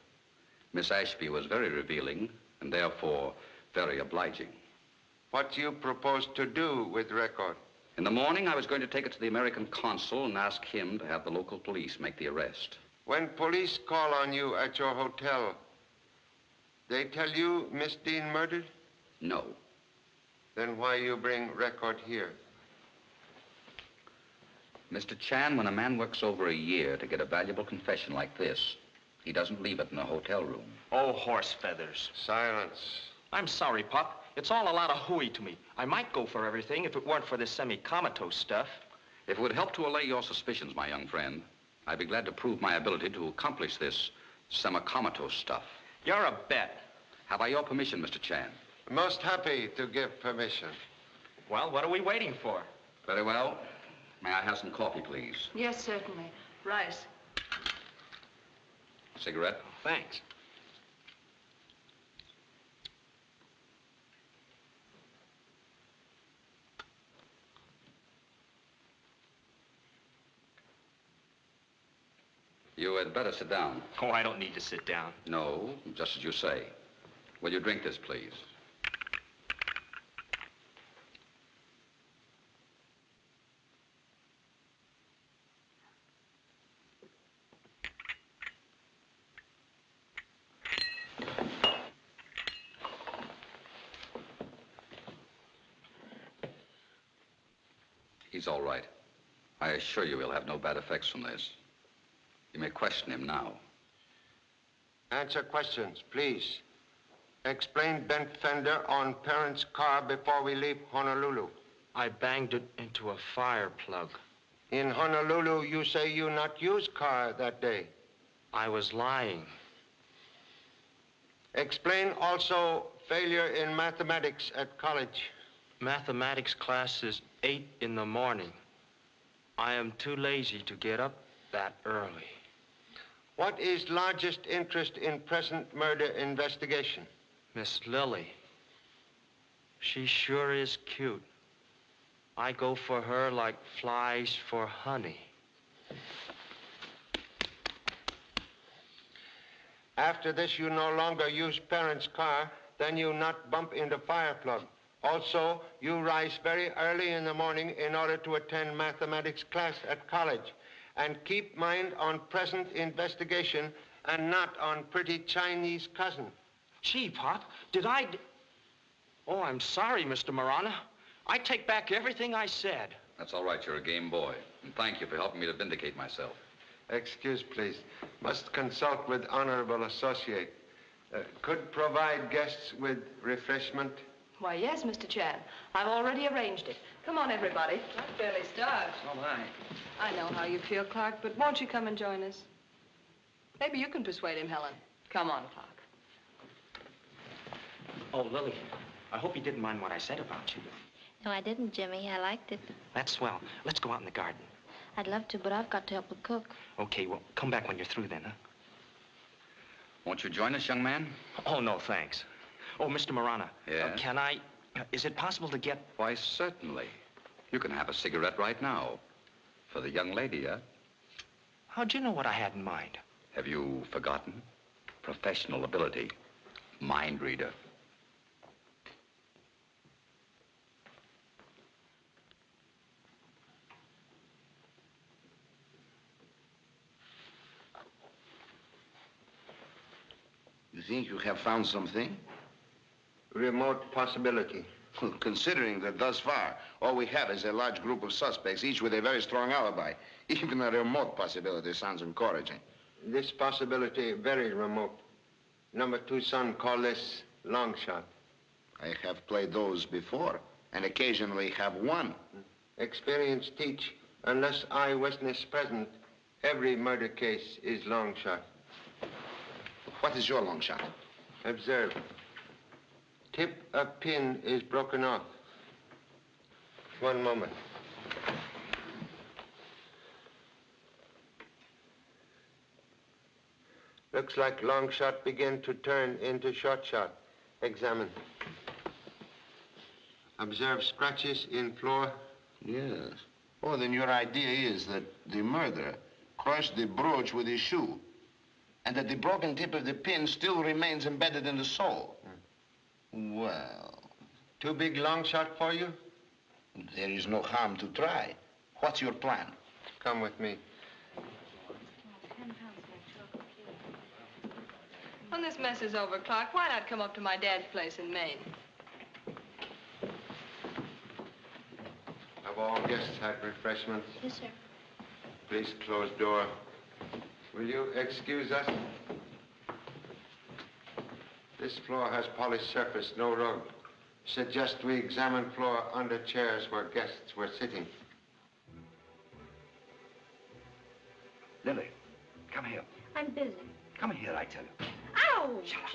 Miss Ashby was very revealing, and therefore very obliging. What do you propose to do with the record? In the morning, I was going to take it to the American consul and ask him to have the local police make the arrest. When police call on you at your hotel, they tell you Miss Dean murdered? No. Then why you bring record here? Mr. Chan, when a man works over a year to get a valuable confession like this, he doesn't leave it in a hotel room. Oh, horse feathers. Silence. I'm sorry, Pop. It's all a lot of hooey to me. I might go for everything if it weren't for this semi-comatose stuff. If it would help to allay your suspicions, my young friend, I'd be glad to prove my ability to accomplish this semi-comatose stuff. You're a bet. Have I your permission, Mr. Chan? Most happy to give permission. Well, what are we waiting for? Very well. May I have some coffee, please? Yes, certainly. Rice. Cigarette? Thanks. You had better sit down. Oh, I don't need to sit down. No, just as you say. Will you drink this, please? He's all right. I assure you he'll have no bad effects from this. You may question him now. Answer questions, please. Explain bent fender on parents' car before we leave Honolulu. I banged it into a fire plug. In Honolulu, you say you not use car that day. I was lying. Explain also failure in mathematics at college. Mathematics class is 8 in the morning. I am too lazy to get up that early. What is largest interest in present murder investigation? Miss Lily. She sure is cute. I go for her like flies for honey. After this, you no longer use parents' car, then you not bump into fire plug. Also, you rise very early in the morning in order to attend mathematics class at college. And keep mind on present investigation and not on pretty Chinese cousin. Gee, Pop, did I... Oh, I'm sorry, Mr. Marana. I take back everything I said. That's all right. You're a game boy. And thank you for helping me to vindicate myself. Excuse, please. Must consult with honorable associate. Could provide guests with refreshment? Why, yes, Mr. Chan. I've already arranged it. Come on, everybody. I'm fairly starved. Oh, my. I know how you feel, Clark, but won't you come and join us? Maybe you can persuade him, Helen. Come on, Clark. Oh, Lily, I hope you didn't mind what I said about you. No, I didn't, Jimmy. I liked it. That's swell. Let's go out in the garden. I'd love to, but I've got to help the cook. Okay, well, come back when you're through then, huh? Won't you join us, young man? Oh, no, thanks. Oh, Mr. Marana. Yes? Can I... is it possible to get... Why, certainly. You can have a cigarette right now. For the young lady, huh? How'd you know what I had in mind? Have you forgotten? Professional ability. Mind reader. You think you have found something? Remote possibility. Well, considering that thus far, all we have is a large group of suspects, each with a very strong alibi. Even a remote possibility sounds encouraging. This possibility very remote. Number 2 son call this long shot. I have played those before, and occasionally have won. Experience teach, unless eyewitness present, every murder case is long shot. What is your long shot? Observe. Tip of pin is broken off. One moment. Looks like long shot begin to turn into short shot. Examine. Observe scratches in floor. Yes. Oh, then your idea is that the murderer crushed the brooch with his shoe, and that the broken tip of the pin still remains embedded in the sole. Well... Too big long shot for you? There is no harm to try. What's your plan? Come with me. When this mess is over, Clark, why not come up to my dad's place in Maine? Have all guests had refreshments? Yes, sir. Please close door. Will you excuse us? This floor has polished surface, no rug. Suggest we examine floor under chairs where guests were sitting. Lily, come here. I'm busy. Come here, I tell you. Ow! Shut up.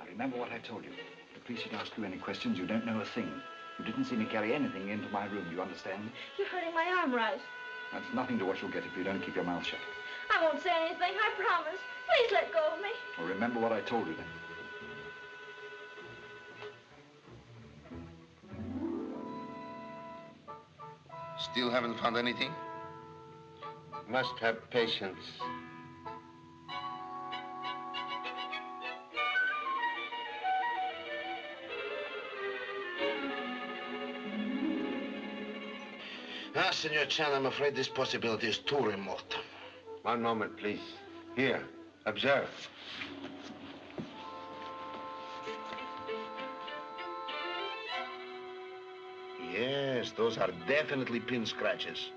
Now remember what I told you. If the police should ask you any questions, you don't know a thing. You didn't see me carry anything into my room, you understand? You're hurting my arm, Rice. That's nothing to what you'll get if you don't keep your mouth shut. I won't say anything, I promise. Please let go of me. Well, remember what I told you then. Still haven't found anything? Must have patience. Ah, Senor Chan, I'm afraid this possibility is too remote. One moment, please. Here, observe. Yes, those are definitely pin scratches.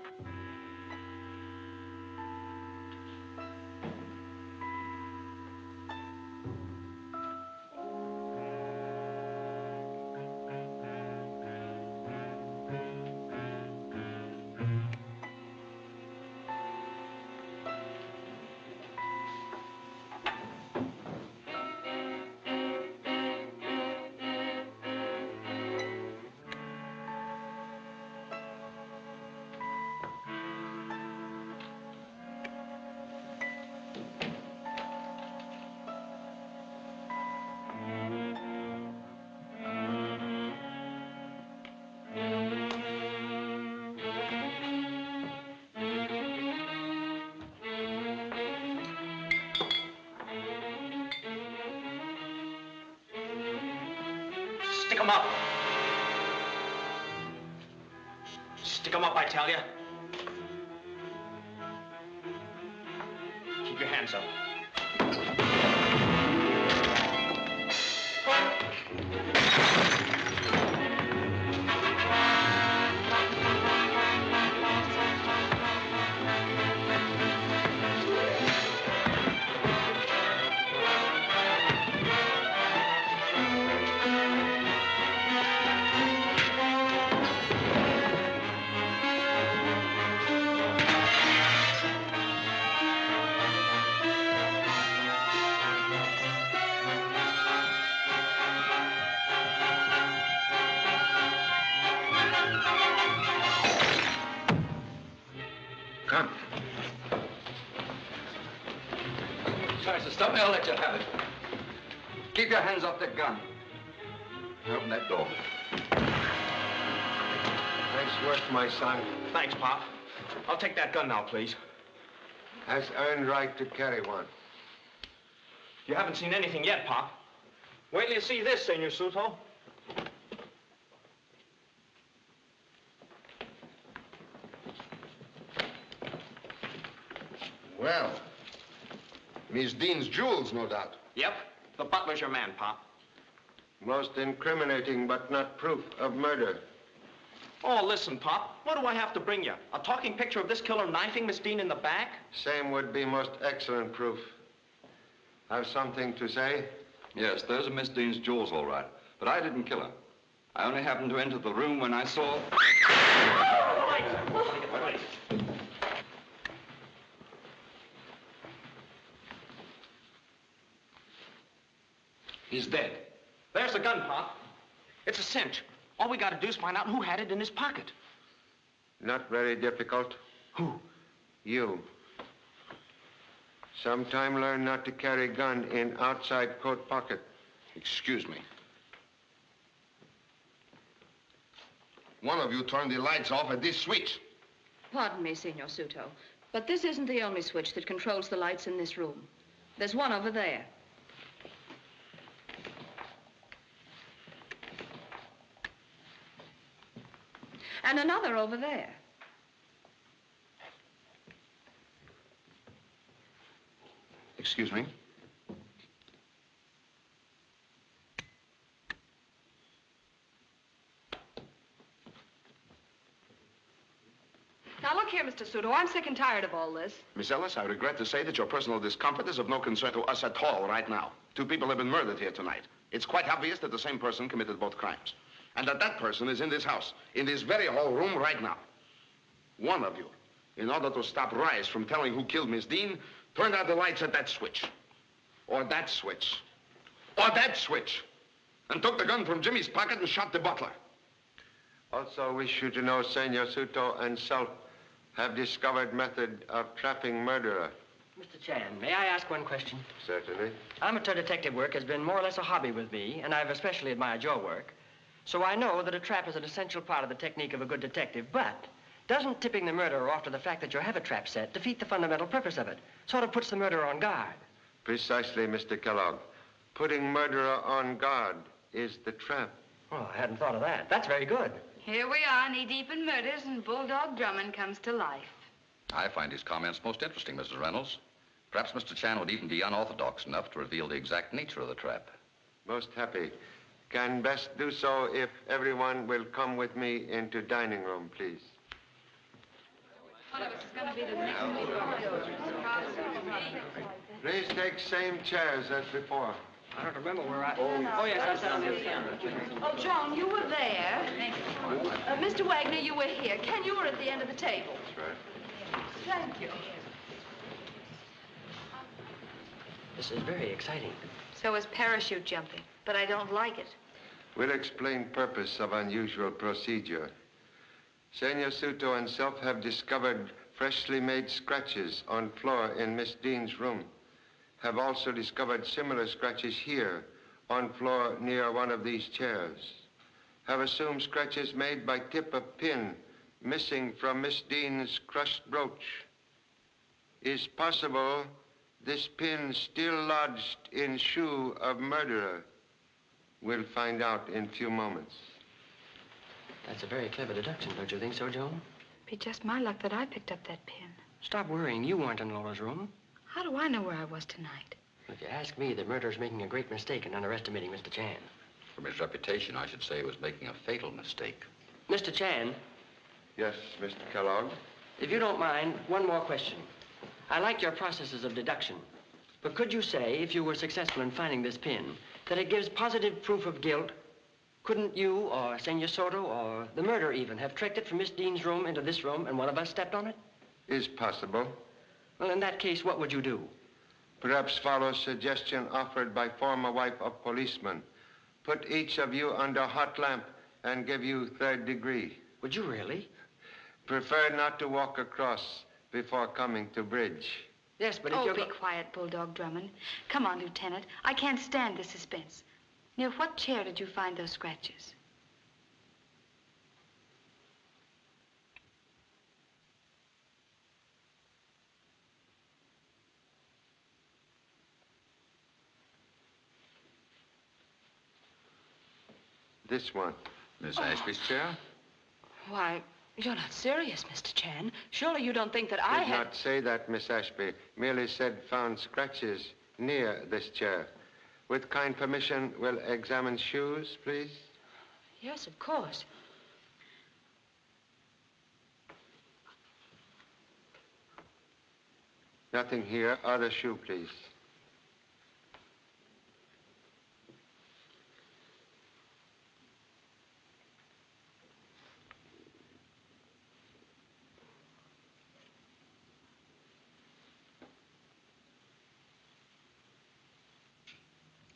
Stick 'em up. Stick 'em up, I tell you. Keep your hands up. Come. Tries to stop me, I'll let you have it. Keep your hands off the gun. Open that door. Nice work, my son. Thanks, Pop. I'll take that gun now, please. Has earned right to carry one. You haven't seen anything yet, Pop. Wait till you see this, Senor Suto. Well, Miss Dean's jewels, no doubt. Yep. The butler's your man, Pop. Most incriminating, but not proof of murder. Oh, listen, Pop. What do I have to bring you? A talking picture of this killer knifing Miss Dean in the back? Same would be most excellent proof. Have something to say? Yes, those are Miss Dean's jewels, all right. But I didn't kill her. I only happened to enter the room when I saw... He's dead. There's the gun, Pop. It's a cinch. All we gotta do is find out who had it in his pocket. Not very difficult. Who? You. Sometime learn not to carry gun in outside coat pocket. Excuse me. One of you turned the lights off at this switch. Pardon me, Senor Suto, but this isn't the only switch that controls the lights in this room. There's one over there. And another over there. Excuse me? Now, look here, Mr. Suto, I'm sick and tired of all this. Miss Ellis, I regret to say that your personal discomfort is of no concern to us at all right now. 2 people have been murdered here tonight. It's quite obvious that the same person committed both crimes. And that person is in this house, in this very hall room right now. One of you, in order to stop Rice from telling who killed Miss Dean, turned out the lights at that switch. Or that switch. Or that switch. And took the gun from Jimmy's pocket and shot the butler. Also wish you to know Senor Suto and self have discovered method of trapping murderer. Mr. Chan, may I ask one question? Certainly. Amateur detective work has been more or less a hobby with me, and I've especially admired your work. So I know that a trap is an essential part of the technique of a good detective, but doesn't tipping the murderer off to the fact that you have a trap set defeat the fundamental purpose of it? Sort of puts the murderer on guard. Precisely, Mr. Kellogg. Putting murderer on guard is the trap. Oh, I hadn't thought of that. That's very good. Here we are, knee-deep in murders, and Bulldog Drummond comes to life. I find his comments most interesting, Mrs. Reynolds. Perhaps Mr. Chan would even be unorthodox enough to reveal the exact nature of the trap. Most happy. Can best do so if everyone will come with me into dining room, please. One of us is going to be the next Please take same chairs as before. I don't remember where I... Oh, yes, I sat on the other side. Oh, Joan, you were there. Mr. Wagner, you were here. Ken, you were at the end of the table. That's right. Thank you. This is very exciting. So is parachute jumping, but I don't like it. We'll explain purpose of unusual procedure. Senor Suto and self have discovered freshly made scratches on floor in Miss Dean's room. Have also discovered similar scratches here on floor near one of these chairs. Have assumed scratches made by tip of pin missing from Miss Dean's crushed brooch. Is possible this pin still lodged in shoe of murderer. We'll find out in a few moments. That's a very clever deduction, don't you think so, Joan? Be just my luck that I picked up that pin. Stop worrying. You weren't in Laura's room. How do I know where I was tonight? If you ask me, the murderer's making a great mistake in underestimating Mr. Chan. From his reputation, I should say he was making a fatal mistake. Mr. Chan. Yes, Mr. Kellogg? If you don't mind, one more question. I like your processes of deduction. But could you say, if you were successful in finding this pin, that it gives positive proof of guilt? Couldn't you, or Senor Soto, or the murderer even, have trekked it from Miss Dean's room into this room and one of us stepped on it? Is possible. Well, in that case, what would you do? Perhaps follow suggestion offered by former wife of policeman. Put each of you under hot lamp and give you third degree. Would you really? Prefer not to walk across before coming to bridge. Yes, but if Oh, you're be quiet, Bulldog Drummond. Come on, Lieutenant. I can't stand this suspense. Near what chair did you find those scratches? This one. Miss Ashby's chair? Why, you're not serious, Mr. Chan. Surely you don't think that I Did had... not say that, Miss Ashby. Merely said found scratches near this chair. With kind permission, we'll examine shoes, please. Yes, of course. Nothing here. Other shoe, please.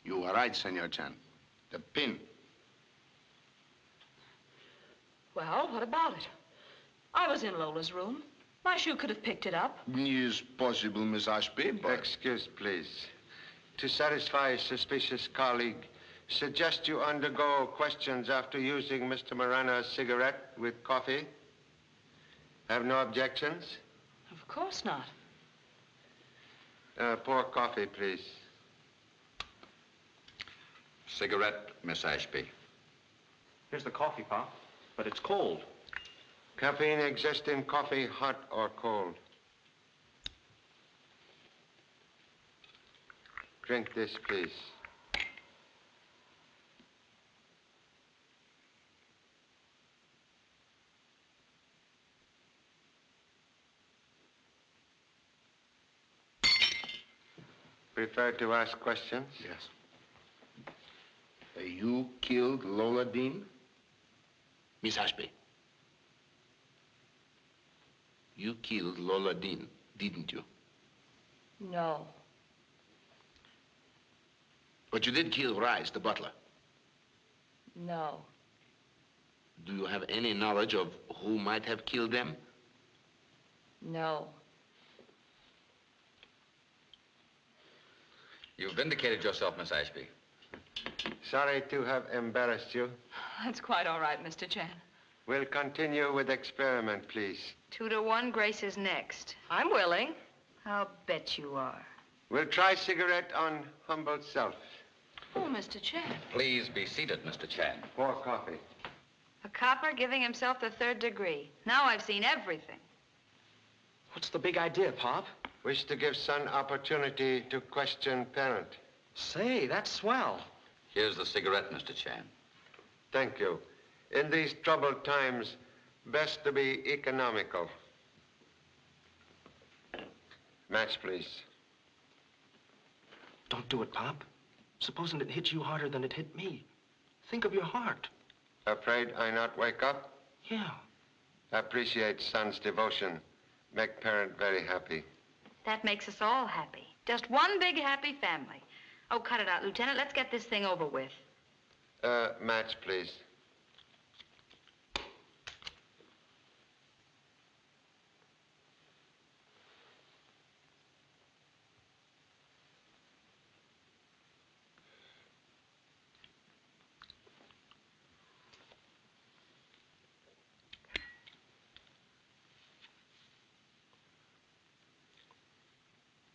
You are right, Senor Chan. The pin. Well, what about it? I was in Lola's room. My shoe could have picked it up. Is possible, Miss Ashby, but... Excuse, please. To satisfy a suspicious colleague, suggest you undergo questions after using Mr. Morano's cigarette with coffee. Have no objections? Of course not. Pour coffee, please. Cigarette, Miss Ashby. Here's the coffee, Pa, but it's cold. Caffeine exists in coffee, hot or cold. Drink this, please. Prefer to ask questions? Yes. You killed Lola Dean? Miss Ashby. You killed Lola Dean, didn't you? No. But you did kill Rice, the butler. No. Do you have any knowledge of who might have killed them? No. You've vindicated yourself, Miss Ashby. Sorry to have embarrassed you. That's quite all right, Mr. Chan. We'll continue with experiment, please. 2 to 1, Grace is next. I'm willing. I'll bet you are. We'll try cigarette on humble self. Oh, Mr. Chan. Please be seated, Mr. Chan. Pour coffee. A copper giving himself the third degree. Now I've seen everything. What's the big idea, Pop? Wish to give son opportunity to question parent. Say, that's swell. Here's the cigarette, Mr. Chan. Thank you. In these troubled times, best to be economical. Match, please. Don't do it, Pop. Supposing it hit you harder than it hit me. Think of your heart. Afraid I not wake up? Yeah. Appreciate son's devotion. Make parent very happy. That makes us all happy. Just one big happy family. Oh, cut it out, Lieutenant. Let's get this thing over with. Match, please.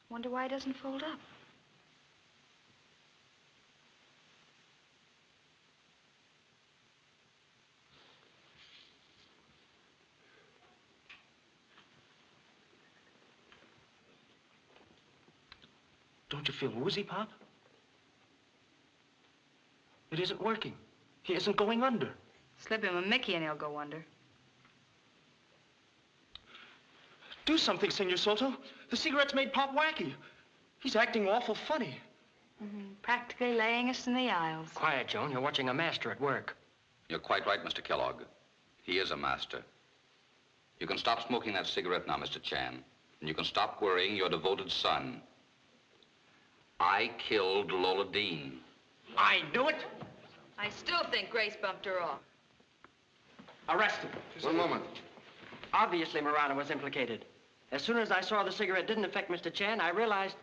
Wonder why it doesn't fold up. you feel woozy, Pop? It isn't working. He isn't going under. Slip him a Mickey and he'll go under. Do something, Senor Soto. The cigarette's made Pop wacky. He's acting awful funny. Practically laying us in the aisles. Quiet, Joan. You're watching a master at work. You're quite right, Mr. Kellogg. He is a master. You can stop smoking that cigarette now, Mr. Chan. And you can stop worrying your devoted son. I killed Lola Dean. I knew it. I still think Grace bumped her off. Arrest him. One moment. Obviously, Marana was implicated. As soon as I saw the cigarette didn't affect Mr. Chan, I realized...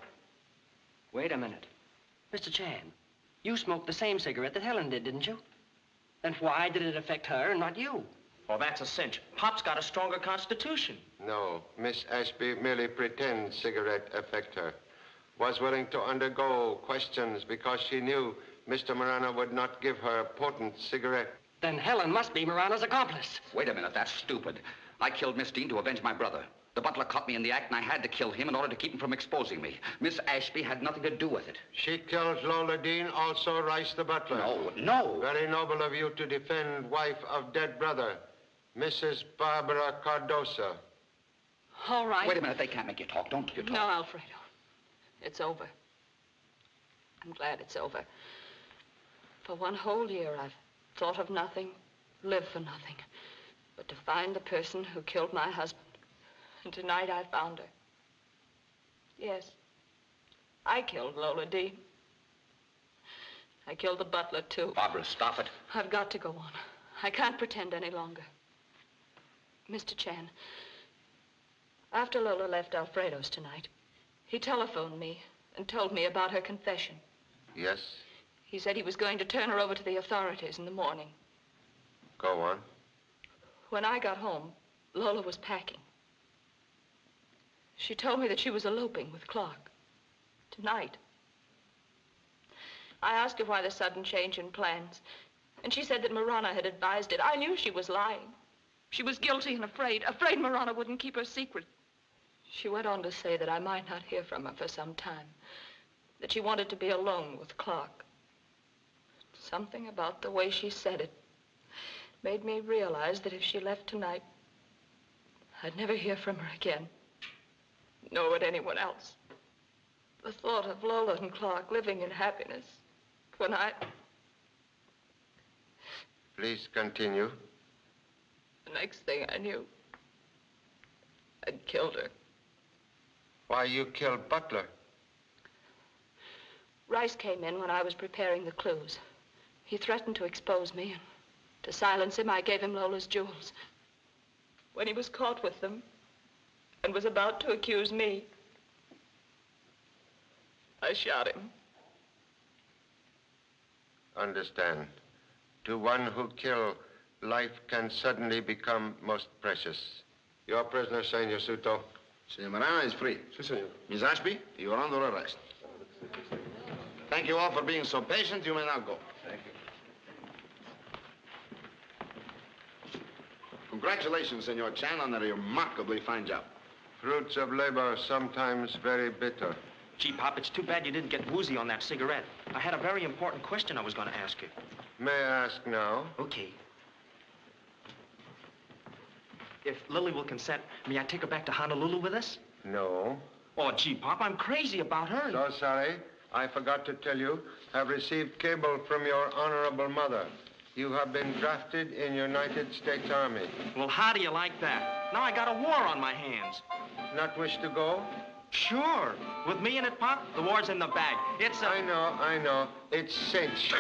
Wait a minute. Mr. Chan, you smoked the same cigarette that Helen did, didn't you? Then why did it affect her and not you? Oh, that's a cinch. Pop's got a stronger constitution. No, Miss Ashby merely pretends cigarette affect her. Was willing to undergo questions because she knew Mr. Marana would not give her a potent cigarette. Then Helen must be Marana's accomplice. Wait a minute, that's stupid. I killed Miss Dean to avenge my brother. The butler caught me in the act, and I had to kill him in order to keep him from exposing me. Miss Ashby had nothing to do with it. She killed Lola Dean, also Rice the butler. No. Very noble of you to defend wife of dead brother, Mrs. Barbara Cardosa. All right. Wait a minute, they can't make you talk. Don't you talk. No, Alfredo. It's over. I'm glad it's over. For one whole year, I've thought of nothing, lived for nothing, but to find the person who killed my husband. And tonight I found her. Yes, I killed Lola Dean. I killed the butler, too. Barbara, stop it. I've got to go on. I can't pretend any longer. Mr. Chan, after Lola left Alfredo's tonight, he telephoned me and told me about her confession. Yes? He said he was going to turn her over to the authorities in the morning. Go on. When I got home, Lola was packing. She told me that she was eloping with Clark. Tonight. I asked her why the sudden change in plans, and she said that Marana had advised it. I knew she was lying. She was guilty and afraid Marana wouldn't keep her secret. She went on to say that I might not hear from her for some time, that she wanted to be alone with Clark. Something about the way she said it made me realize that if she left tonight, I'd never hear from her again, nor would anyone else. The thought of Lola and Clark living in happiness when Please continue. The next thing I knew, I'd killed her. Why you killed Butler? Rice came in when I was preparing the clues. He threatened to expose me, and to silence him, I gave him Lola's jewels. When he was caught with them and was about to accuse me, I shot him. Understand. To one who kill, life can suddenly become most precious. Your prisoner, Senor Suto. Senor Marana is free. Si, senor. Miss Ashby, you are under arrest. Thank you all for being so patient. You may now go. Thank you. Congratulations, Senor Chan, on a remarkably fine job. Fruits of labor sometimes very bitter. Gee, Pop, it's too bad you didn't get woozy on that cigarette. I had a very important question I was going to ask you. May I ask now? Okay. If Lily will consent, may I take her back to Honolulu with us? No. Oh, gee, Pop, I'm crazy about her. So sorry. I forgot to tell you. Have received cable from your honorable mother. You have been drafted in United States Army. Well, how do you like that? Now I got a war on my hands. Not wish to go? Sure. With me in it, Pop, the war's in the bag. It's I know. It's cinch.